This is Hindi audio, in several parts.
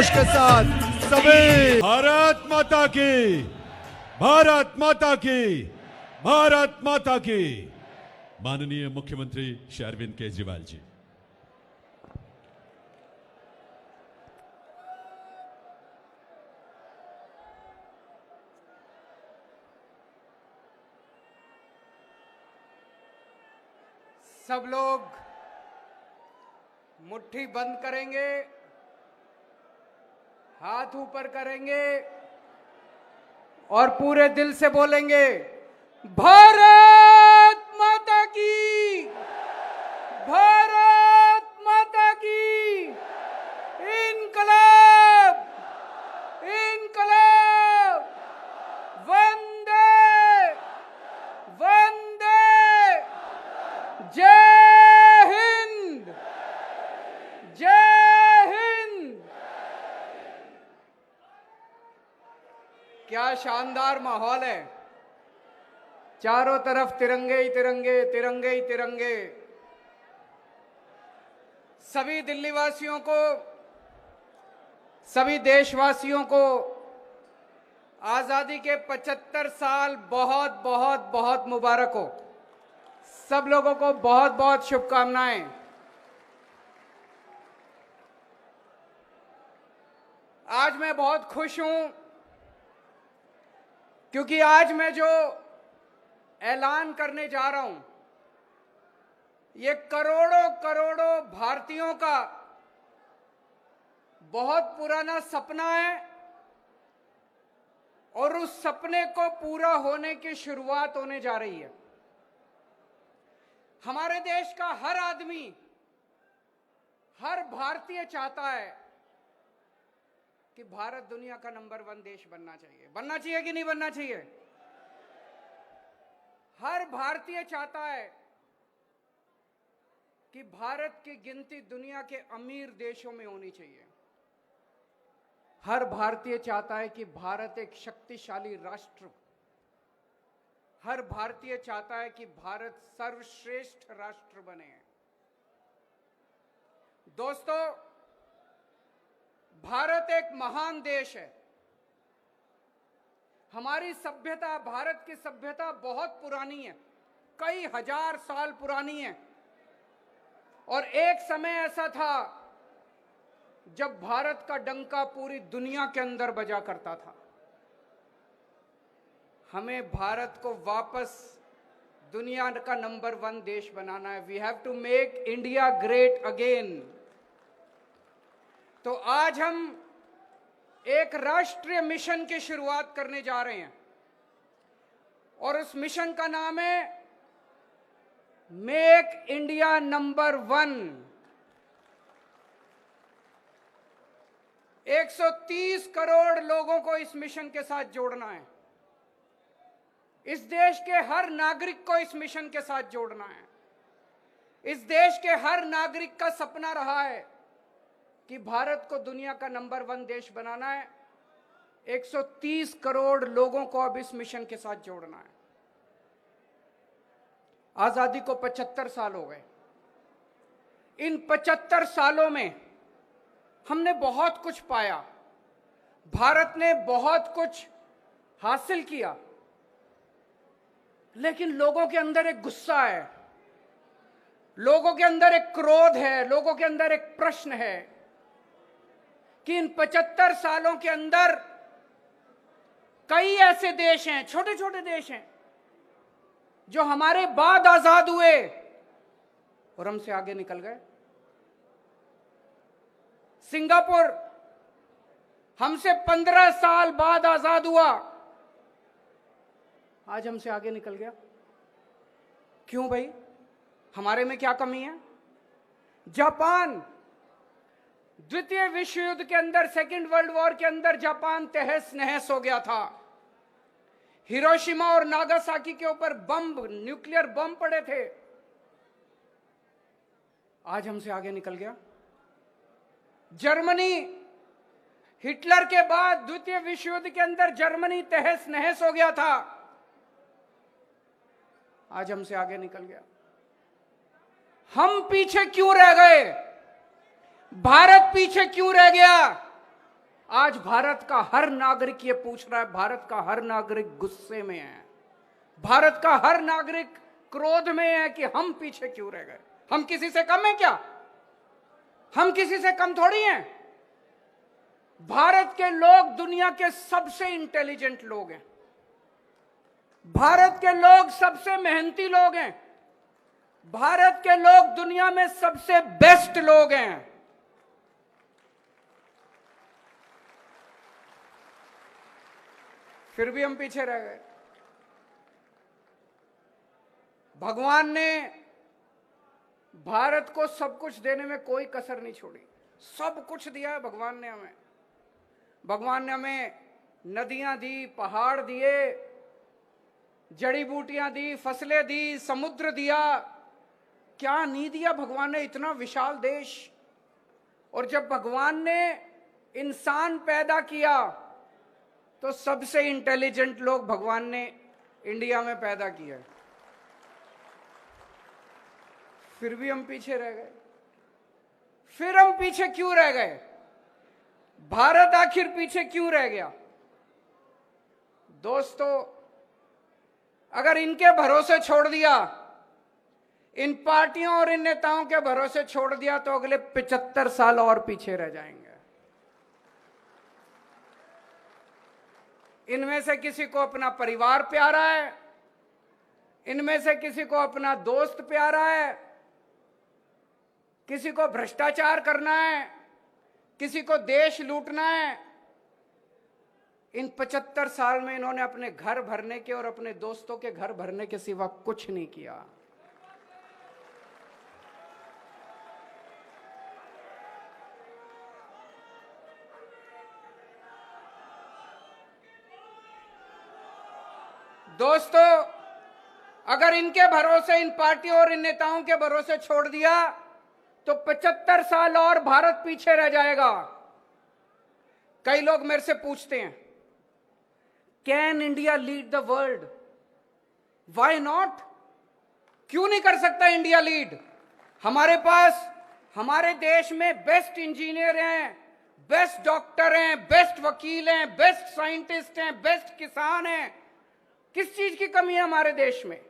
जोश के साथ सभी भारत माता की, भारत माता की, भारत माता की। माननीय मुख्यमंत्री श्री अरविंद केजरीवाल जी। सब लोग मुट्ठी बंद करेंगे, हाथ ऊपर करेंगे और पूरे दिल से बोलेंगे, भारत माता की, भारत माता की, इनकलाब, इनकलाब, वंदे, वंदे, जय हिंद, जय हिंद। क्या शानदार माहौल है, चारों तरफ तिरंगे ही तिरंगे, तिरंगे ही तिरंगे। सभी दिल्ली वासियों को, सभी देशवासियों को आजादी के 75 साल बहुत बहुत बहुत मुबारक हो। सब लोगों को बहुत बहुत शुभकामनाएं। आज मैं बहुत खुश हूं क्योंकि आज मैं जो ऐलान करने जा रहा हूं, ये करोड़ों करोड़ों भारतीयों का बहुत पुराना सपना है और उस सपने को पूरा होने की शुरुआत होने जा रही है। हमारे देश का हर आदमी, हर भारतीय चाहता है कि भारत दुनिया का नंबर 1 देश बनना चाहिए। बनना चाहिए कि नहीं बनना चाहिए? हर भारतीय चाहता है कि भारत की गिनती दुनिया के अमीर देशों में होनी चाहिए। हर भारतीय चाहता है कि भारत एक शक्तिशाली राष्ट्र, हर भारतीय चाहता है कि भारत सर्वश्रेष्ठ राष्ट्र बने। दोस्तों, भारत एक महान देश है। हमारी सभ्यता, भारत की सभ्यता बहुत पुरानी है, कई हजार साल पुरानी है। और एक समय ऐसा था जब भारत का डंका पूरी दुनिया के अंदर बजा करता था। हमें भारत को वापस दुनिया का नंबर 1 देश बनाना है। We have to make India great again. तो आज हम एक राष्ट्रीय मिशन की शुरुआत करने जा रहे हैं और उस मिशन का नाम है मेक इंडिया नंबर 1। 130 करोड़ लोगों को इस मिशन के साथ जोड़ना है। इस देश के हर नागरिक को इस मिशन के साथ जोड़ना है। इस देश के हर नागरिक का सपना रहा है कि भारत को दुनिया का नंबर 1 देश बनाना है। 130 करोड़ लोगों को अब इस मिशन के साथ जोड़ना है। आजादी को 75 साल हो गए। इन 75 सालों में हमने बहुत कुछ पाया, भारत ने बहुत कुछ हासिल किया, लेकिन लोगों के अंदर एक गुस्सा है, लोगों के अंदर एक क्रोध है, लोगों के अंदर एक प्रश्न है कि इन 75 सालों के अंदर कई ऐसे देश हैं, छोटे छोटे देश हैं, जो हमारे बाद आजाद हुए और हमसे आगे निकल गए। सिंगापुर हमसे 15 साल बाद आजाद हुआ, आज हमसे आगे निकल गया। क्यों भाई? हमारे में क्या कमी है? जापान, द्वितीय विश्व युद्ध के अंदर, सेकेंड वर्ल्ड वॉर के अंदर जापान तहस नहस हो गया था। हिरोशिमा और नागासाकी के ऊपर बम, न्यूक्लियर बम पड़े थे। आज हमसे आगे निकल गया। जर्मनी, हिटलर के बाद द्वितीय विश्व युद्ध के अंदर जर्मनी तहस नहस हो गया था, आज हमसे आगे निकल गया। हम पीछे क्यों रह गए? भारत पीछे क्यों रह गया? आज भारत का हर नागरिक ये पूछ रहा है, भारत का हर नागरिक गुस्से में है, भारत का हर नागरिक क्रोध में है कि हम पीछे क्यों रह गए। हम किसी से कम हैं क्या? हम किसी से कम थोड़ी हैं। भारत के लोग दुनिया के सबसे इंटेलिजेंट लोग हैं, भारत के लोग सबसे मेहनती लोग हैं, भारत के लोग दुनिया में सबसे बेस्ट लोग हैं। फिर भी हम पीछे रह गए। भगवान ने भारत को सब कुछ देने में कोई कसर नहीं छोड़ी, सब कुछ दिया है भगवान ने हमें। भगवान ने हमें नदियां दी, पहाड़ दिए, जड़ी बूटियां दी, फसलें दी, समुद्र दिया। क्या नहीं दिया भगवान ने, इतना विशाल देश। और जब भगवान ने इंसान पैदा किया तो सबसे इंटेलिजेंट लोग भगवान ने इंडिया में पैदा किया। फिर भी हम पीछे रह गए। फिर हम पीछे क्यों रह गए? भारत आखिर पीछे क्यों रह गया? दोस्तों, अगर इनके भरोसे छोड़ दिया, इन पार्टियों और इन नेताओं के भरोसे छोड़ दिया, तो अगले 75 साल और पीछे रह जाएंगे। इनमें से किसी को अपना परिवार प्यारा है, इनमें से किसी को अपना दोस्त प्यारा है, किसी को भ्रष्टाचार करना है, किसी को देश लूटना है। इन 75 साल में इन्होंने अपने घर भरने के और अपने दोस्तों के घर भरने के सिवा कुछ नहीं किया। दोस्तों, अगर इनके भरोसे, इन पार्टियों और इन नेताओं के भरोसे छोड़ दिया तो 75 साल और भारत पीछे रह जाएगा। कई लोग मेरे से पूछते हैं, can India lead the world? Why not? क्यों नहीं कर सकता इंडिया लीड? हमारे पास, हमारे देश में बेस्ट इंजीनियर हैं, बेस्ट डॉक्टर हैं, बेस्ट वकील हैं, बेस्ट साइंटिस्ट हैं, बेस्ट किसान हैं। किस चीज की कमी है हमारे देश में?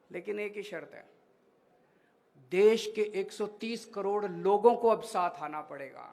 लेकिन एक ही शर्त है, देश के 130 करोड़ लोगों को अब साथ आना पड़ेगा।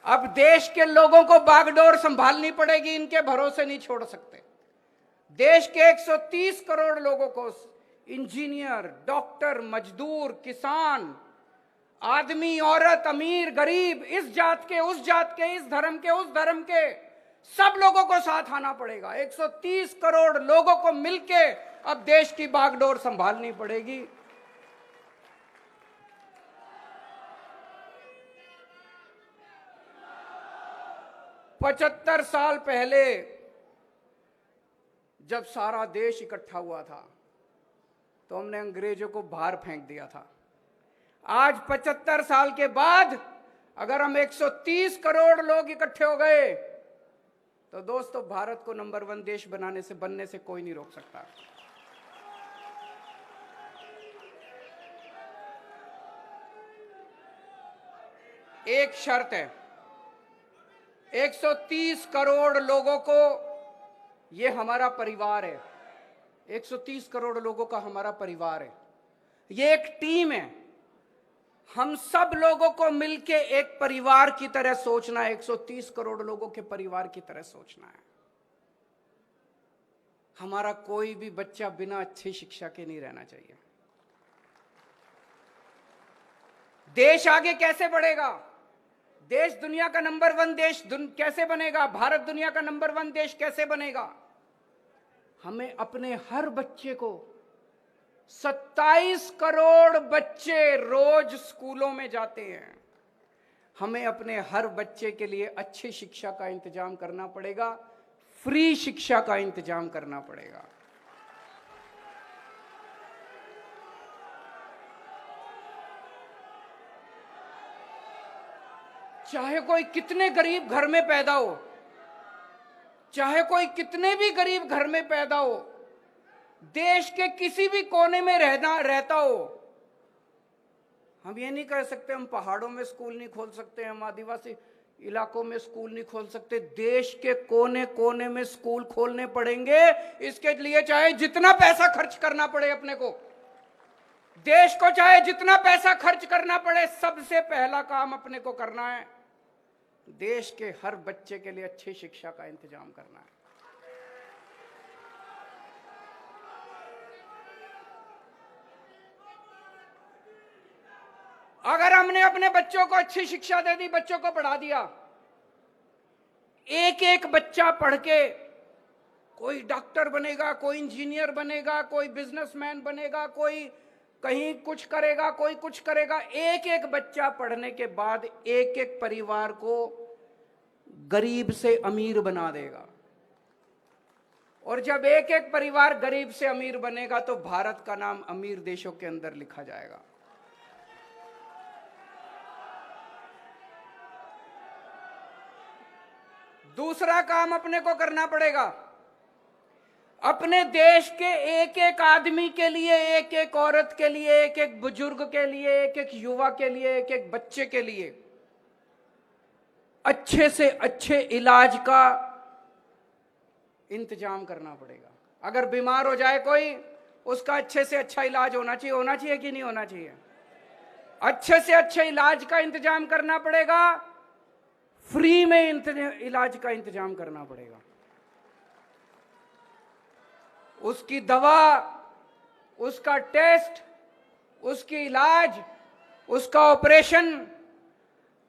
अब देश के लोगों को बागडोर संभालनी पड़ेगी, इनके भरोसे नहीं छोड़ सकते। देश के 130 करोड़ लोगों को, इंजीनियर, डॉक्टर, मजदूर, किसान, आदमी, औरत, अमीर, गरीब, इस जात के, उस जात के, इस धर्म के, उस धर्म के, सब लोगों को साथ आना पड़ेगा। 130 करोड़ लोगों को मिलके अब देश की बागडोर संभालनी पड़ेगी। पचहत्तर साल पहले जब सारा देश इकट्ठा हुआ था तो हमने अंग्रेजों को बाहर फेंक दिया था। आज 75 साल के बाद अगर हम 130 करोड़ लोग इकट्ठे हो गए तो दोस्तों, भारत को नंबर 1 देश बनने से कोई नहीं रोक सकता। एक शर्त है, 130 करोड़ लोगों को, ये हमारा परिवार है। 130 करोड़ लोगों का हमारा परिवार है, ये एक टीम है। हम सब लोगों को मिलके एक परिवार की तरह सोचना है, 130 करोड़ लोगों के परिवार की तरह सोचना है। हमारा कोई भी बच्चा बिना अच्छी शिक्षा के नहीं रहना चाहिए। देश आगे कैसे बढ़ेगा? देश दुनिया का नंबर 1 देश कैसे बनेगा? भारत दुनिया का नंबर 1 देश कैसे बनेगा? हमें अपने हर बच्चे को, 27 करोड़ बच्चे रोज स्कूलों में जाते हैं, हमें अपने हर बच्चे के लिए अच्छी शिक्षा का इंतजाम करना पड़ेगा, फ्री शिक्षा का इंतजाम करना पड़ेगा। चाहे कोई कितने गरीब घर में पैदा हो, चाहे कोई कितने भी गरीब घर में पैदा हो, देश के किसी भी कोने में रहता हो, हम ये नहीं कह सकते हम पहाड़ों में स्कूल नहीं खोल सकते, हम आदिवासी इलाकों में स्कूल नहीं खोल सकते, देश के कोने कोने में स्कूल खोलने पड़ेंगे। इसके लिए चाहे जितना पैसा खर्च करना पड़े अपने को, देश को चाहे जितना पैसा खर्च करना पड़े, सबसे पहला काम अपने को करना है देश के हर बच्चे के लिए अच्छी शिक्षा का इंतजाम करना है। अगर हमने अपने बच्चों को अच्छी शिक्षा दे दी, बच्चों को पढ़ा दिया, एक एक बच्चा पढ़ के कोई डॉक्टर बनेगा, कोई इंजीनियर बनेगा, कोई बिजनेसमैन बनेगा, कोई कहीं कुछ करेगा, कोई कुछ करेगा। एक एक बच्चा पढ़ने के बाद एक एक परिवार को गरीब से अमीर बना देगा। और जब एक एक परिवार गरीब से अमीर बनेगा तो भारत का नाम अमीर देशों के अंदर लिखा जाएगा। दूसरा काम अपने को करना पड़ेगा, अपने देश के एक एक आदमी के लिए, एक एक औरत के लिए, एक एक बुजुर्ग के लिए, एक एक युवा के लिए, एक एक बच्चे के लिए अच्छे से अच्छे इलाज का इंतजाम करना पड़ेगा। अगर बीमार हो जाए कोई, उसका अच्छे से अच्छा इलाज होना चाहिए कि नहीं होना चाहिए? अच्छे से अच्छे इलाज का इंतजाम करना पड़ेगा, फ्री में इलाज का इंतजाम करना पड़ेगा। उसकी दवा, उसका टेस्ट, उसकी इलाज, उसका ऑपरेशन,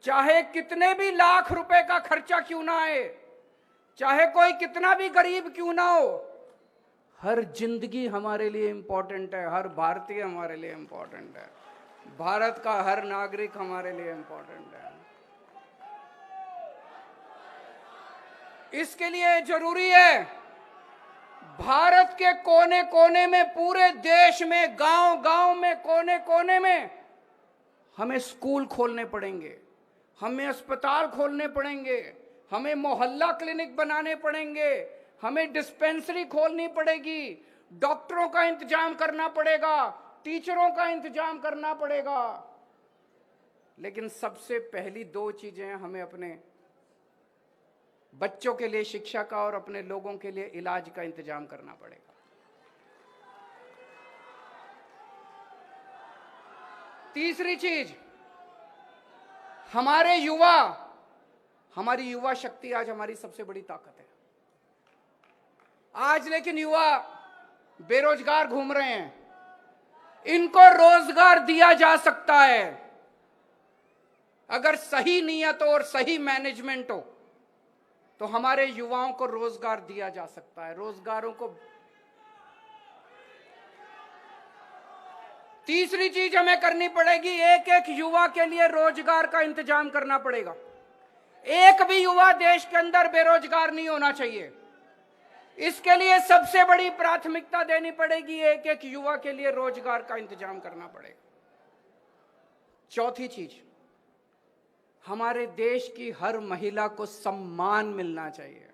चाहे कितने भी लाख रुपए का खर्चा क्यों ना आए, चाहे कोई कितना भी गरीब क्यों ना हो, हर जिंदगी हमारे लिए इंपॉर्टेंट है, हर भारतीय हमारे लिए इंपॉर्टेंट है, भारत का हर नागरिक हमारे लिए इंपॉर्टेंट है। इसके लिए जरूरी है भारत के कोने कोने में, पूरे देश में, गांव गांव में, कोने कोने में हमें स्कूल खोलने पड़ेंगे, हमें अस्पताल खोलने पड़ेंगे, हमें मोहल्ला क्लिनिक बनाने पड़ेंगे, हमें डिस्पेंसरी खोलनी पड़ेगी, डॉक्टरों का इंतजाम करना पड़ेगा, टीचरों का इंतजाम करना पड़ेगा। लेकिन सबसे पहली दो चीजें हमें अपने बच्चों के लिए शिक्षा का और अपने लोगों के लिए इलाज का इंतजाम करना पड़ेगा। तीसरी चीज, हमारे युवा, हमारी युवा शक्ति आज हमारी सबसे बड़ी ताकत है। आज लेकिन युवा बेरोजगार घूम रहे हैं, इनको रोजगार दिया जा सकता है अगर सही नियत और सही मैनेजमेंट हो, तो हमारे युवाओं को रोजगार दिया जा सकता है। रोजगारों को तीसरी चीज हमें करनी पड़ेगी, एक एक युवा के लिए रोजगार का इंतजाम करना पड़ेगा। एक भी युवा देश के अंदर बेरोजगार नहीं होना चाहिए। इसके लिए सबसे बड़ी प्राथमिकता देनी पड़ेगी, एक एक युवा के लिए रोजगार का इंतजाम करना पड़ेगा। चौथी चीज, हमारे देश की हर महिला को सम्मान मिलना चाहिए।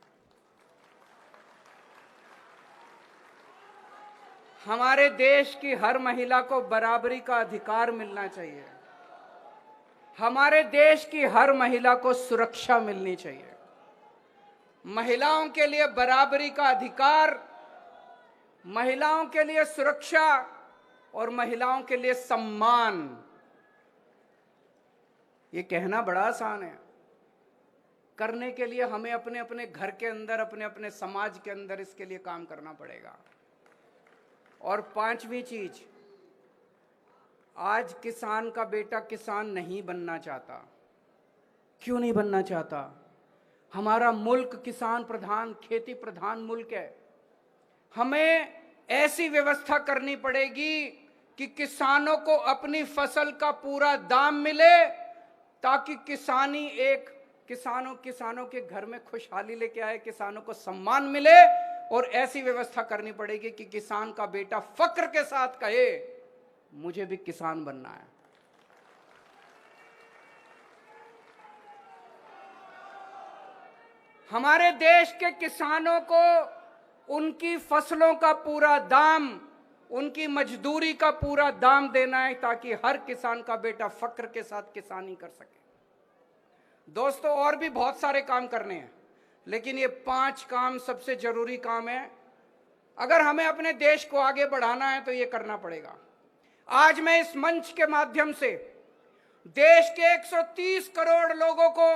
हमारे देश की हर महिला को बराबरी का अधिकार मिलना चाहिए। हमारे देश की हर महिला को सुरक्षा मिलनी चाहिए। महिलाओं के लिए बराबरी का अधिकार, महिलाओं के लिए सुरक्षा और महिलाओं के लिए सम्मान। ये कहना बड़ा आसान है, करने के लिए हमें अपने अपने घर के अंदर, अपने अपने समाज के अंदर इसके लिए काम करना पड़ेगा। और पांचवी चीज, आज किसान का बेटा किसान नहीं बनना चाहता। क्यों नहीं बनना चाहता? हमारा मुल्क किसान प्रधान, खेती प्रधान मुल्क है। हमें ऐसी व्यवस्था करनी पड़ेगी कि किसानों को अपनी फसल का पूरा दाम मिले, ताकि किसानी एक किसानों के घर में खुशहाली लेके आए, किसानों को सम्मान मिले। और ऐसी व्यवस्था करनी पड़ेगी कि किसान का बेटा फक्र के साथ कहे, मुझे भी किसान बनना है। हमारे देश के किसानों को उनकी फसलों का पूरा दाम, उनकी मजदूरी का पूरा दाम देना है, ताकि हर किसान का बेटा फक्र के साथ किसानी कर सके। दोस्तों, और भी बहुत सारे काम करने हैं, लेकिन ये 5 काम सबसे जरूरी काम है। अगर हमें अपने देश को आगे बढ़ाना है तो ये करना पड़ेगा। आज मैं इस मंच के माध्यम से देश के 130 करोड़ लोगों को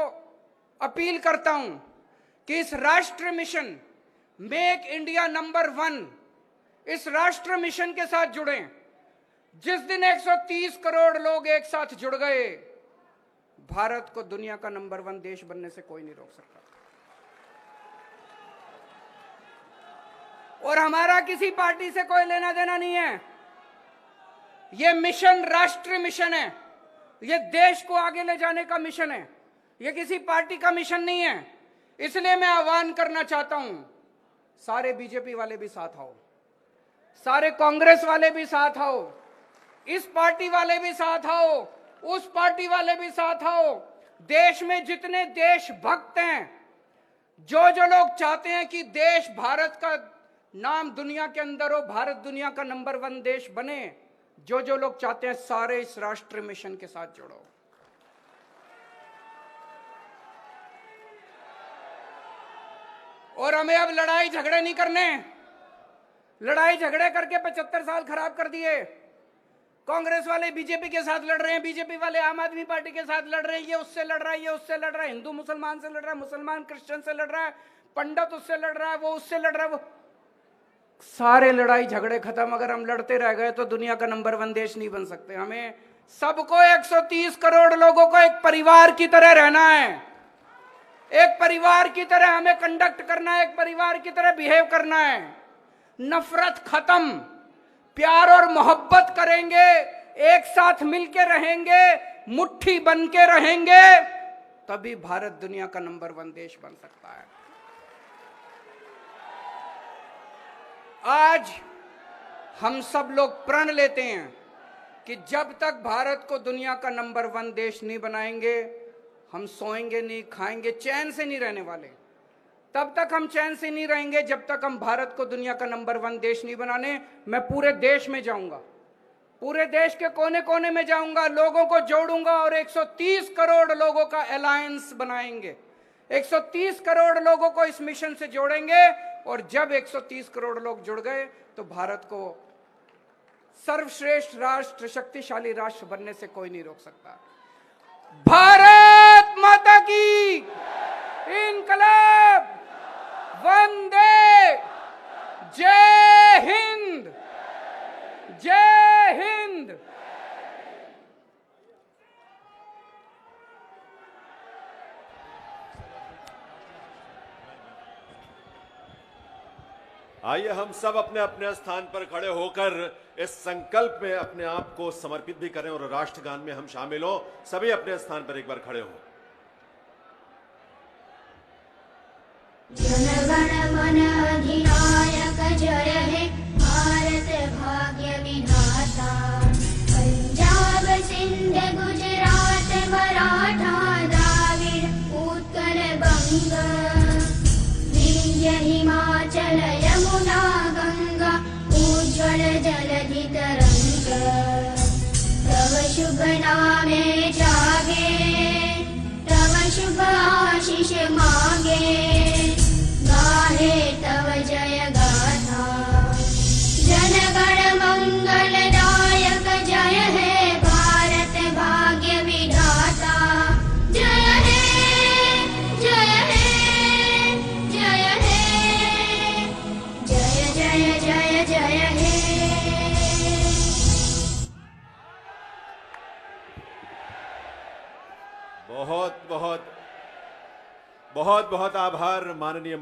अपील करता हूं कि इस राष्ट्र मिशन मेक इंडिया नंबर 1, इस राष्ट्र मिशन के साथ जुड़ें। जिस दिन 130 करोड़ लोग एक साथ जुड़ गए, भारत को दुनिया का नंबर 1 देश बनने से कोई नहीं रोक सकता। और हमारा किसी पार्टी से कोई लेना देना नहीं है। यह मिशन राष्ट्रीय मिशन है, यह देश को आगे ले जाने का मिशन है, यह किसी पार्टी का मिशन नहीं है। इसलिए मैं आह्वान करना चाहता हूं, सारे बीजेपी वाले भी साथ आओ, सारे कांग्रेस वाले भी साथ आओ, इस पार्टी वाले भी साथ आओ, उस पार्टी वाले भी साथ आओ। देश में जितने देशभक्त हैं, जो लोग चाहते हैं कि देश, भारत का नाम दुनिया के अंदर हो, भारत दुनिया का नंबर 1 देश बने, जो लोग चाहते हैं, सारे इस राष्ट्रीय मिशन के साथ जुड़ो। और हमें अब लड़ाई झगड़े नहीं करने। लड़ाई झगड़े करके 75 साल खराब कर दिए। कांग्रेस वाले बीजेपी के साथ लड़ रहे हैं, बीजेपी वाले आम आदमी पार्टी के साथ लड़ रहे हैं, ये उससे लड़ रहा है, ये उससे लड़ रहा है, हिंदू मुसलमान से लड़ रहा है, मुसलमान क्रिश्चियन से लड़ रहा है, पंडित उससे लड़ रहा है, वो उससे लड़ रहा है। वो सारे लड़ाई झगड़े खत्म। अगर हम लड़ते रह गए तो दुनिया का नंबर 1 देश नहीं बन सकते। हमें सबको, 130 करोड़ लोगों को एक परिवार की तरह रहना है, एक परिवार की तरह हमें कंडक्ट करना है, एक परिवार की तरह बिहेव करना है। नफरत खत्म, प्यार और मोहब्बत करेंगे, एक साथ मिलके रहेंगे, मुट्ठी बन के रहेंगे, तभी भारत दुनिया का नंबर 1 देश बन सकता है। आज हम सब लोग प्रण लेते हैं कि जब तक भारत को दुनिया का नंबर 1 देश नहीं बनाएंगे, हम सोएंगे नहीं, खाएंगे, चैन से नहीं रहने वाले। तब तक हम चैन से नहीं रहेंगे जब तक हम भारत को दुनिया का नंबर 1 देश नहीं बनाने। मैं पूरे देश में जाऊंगा, पूरे देश के कोने कोने में जाऊंगा, लोगों को जोड़ूंगा और 130 करोड़ लोगों का अलायंस बनाएंगे। 130 करोड़ लोगों को इस मिशन से जोड़ेंगे, और जब 130 करोड़ लोग जुड़ गए तो भारत को सर्वश्रेष्ठ राष्ट्र, शक्तिशाली राष्ट्र बनने से कोई नहीं रोक सकता। भारत माता की इनकलाब, वंदे, जय हिंद, जय हिंद। आइए हम सब अपने अपने स्थान पर खड़े होकर इस संकल्प में अपने आप को समर्पित भी करें और राष्ट्रगान में हम शामिल हों। सभी अपने स्थान पर एक बार खड़े हों। जन गण मन अधिनायक जय हे भारत भाग्य विधाता। पंजाब सिंध गुजरात मराठा द्राविड़ उत्कल बंग, विंध्य हिमाचल यमुना गंगा, उज्ज्वल जलधि तरंग। तव शुभ नामे जागे, तव शुभ आशीष मांगे, गाहे तव जय गाथा। जन गण मंगलदायक जय हे भारत भाग्य विधाता। जय हे, जय हे, जय हे, जय जय जय जय हे। बहुत बहुत बहुत बहुत आभार माननीय